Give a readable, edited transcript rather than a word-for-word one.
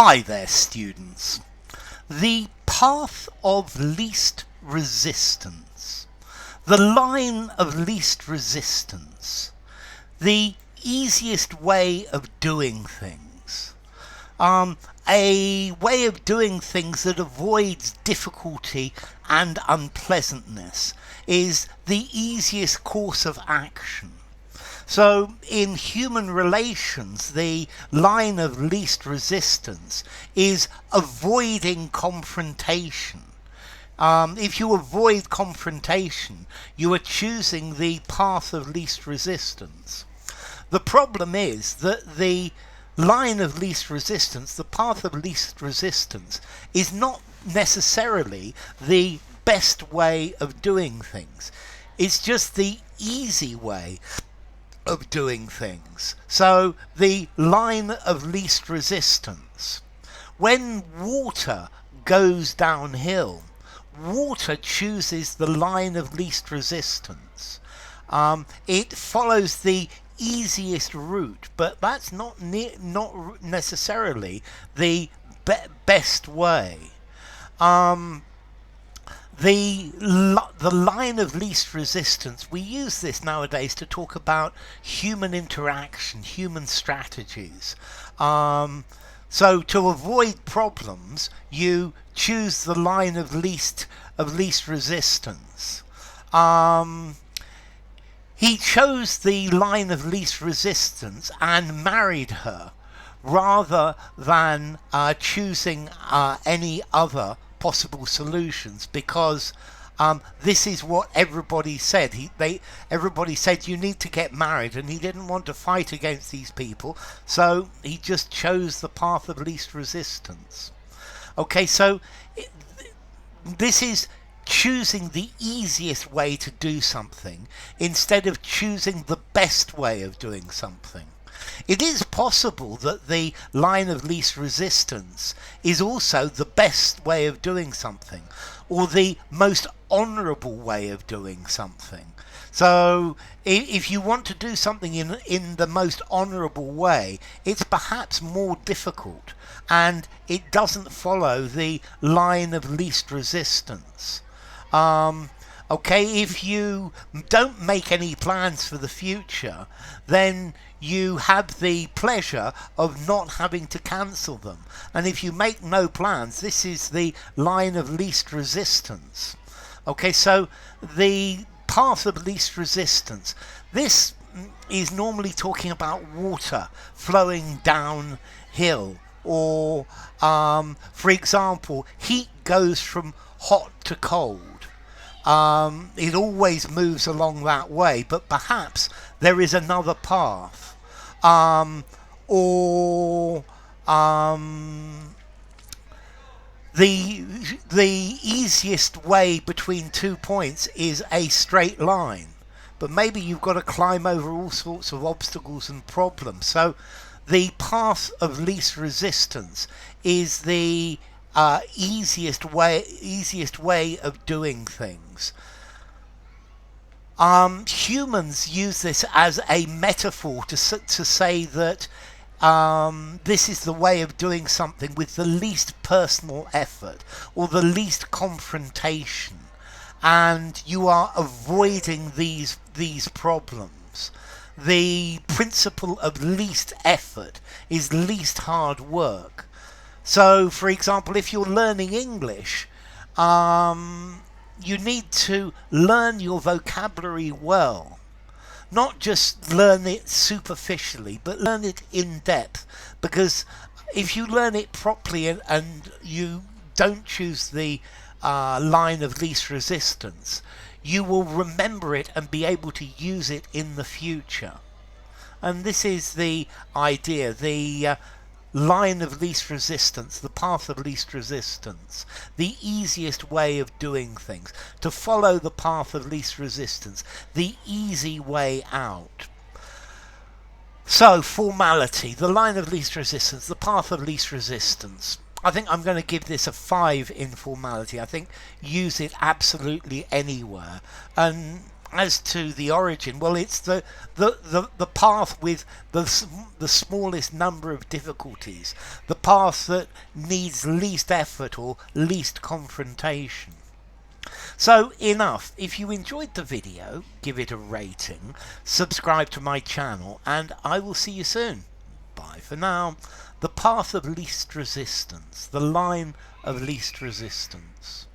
Hi there, students. The path of least resistance, the line of least resistance, the easiest way of doing things, a way of doing things that avoids difficulty and unpleasantness is the easiest course of action. So in human relations, the line of least resistance is avoiding confrontation. If you avoid confrontation, you are choosing the path of least resistance. The problem is that the line of least resistance, the path of least resistance, is not necessarily the best way of doing things. It's just the easy way of doing things. So the line of least resistance. When water goes downhill, water chooses the line of least resistance. It follows the easiest route, but that's not necessarily the best way. The line of least resistance, we use this nowadays to talk about human interaction, human strategies. So to avoid problems, you choose the line of least resistance. He chose the line of least resistance and married her rather than choosing any other possible solutions, because this is what everybody said. Everybody said you need to get married, and he didn't want to fight against these people, so he just chose the path of least resistance. Okay, so this is choosing the easiest way to do something instead of choosing the best way of doing something. It is possible that the line of least resistance is also the best way of doing something, or the most honourable way of doing something. So if you want to do something in the most honourable way, it's perhaps more difficult, and it doesn't follow the line of least resistance. Okay, if you don't make any plans for the future, then you have the pleasure of not having to cancel them. And if you make no plans, this is the line of least resistance. Okay, so the path of least resistance, this is normally talking about water flowing downhill, or for example, heat goes from hot to cold. It always moves along that way, but perhaps there is another path. The easiest way between 2 points is a straight line, but maybe you've got to climb over all sorts of obstacles and problems. So the path of least resistance is the easiest way of doing things. Humans use this as a metaphor to say that this is the way of doing something with the least personal effort or the least confrontation, and you are avoiding these problems. The principle of least effort is least hard work. So, for example, if you're learning English, you need to learn your vocabulary well. Not just learn it superficially, but learn it in depth. Because if you learn it properly and you don't choose the line of least resistance, you will remember it and be able to use it in the future. And this is the idea, the line of least resistance, the path of least resistance, the easiest way of doing things, to follow the path of least resistance, the easy way out. So, formality, the line of least resistance, the path of least resistance. I think I'm going to give this a 5 in formality. I think use it absolutely anywhere. And as to the origin, well, it's the path with the smallest number of difficulties, the path that needs least effort or least confrontation. So enough. If you enjoyed the video, give it a rating, subscribe to my channel, and I will see you soon. Bye for now. The path of least resistance, the line of least resistance.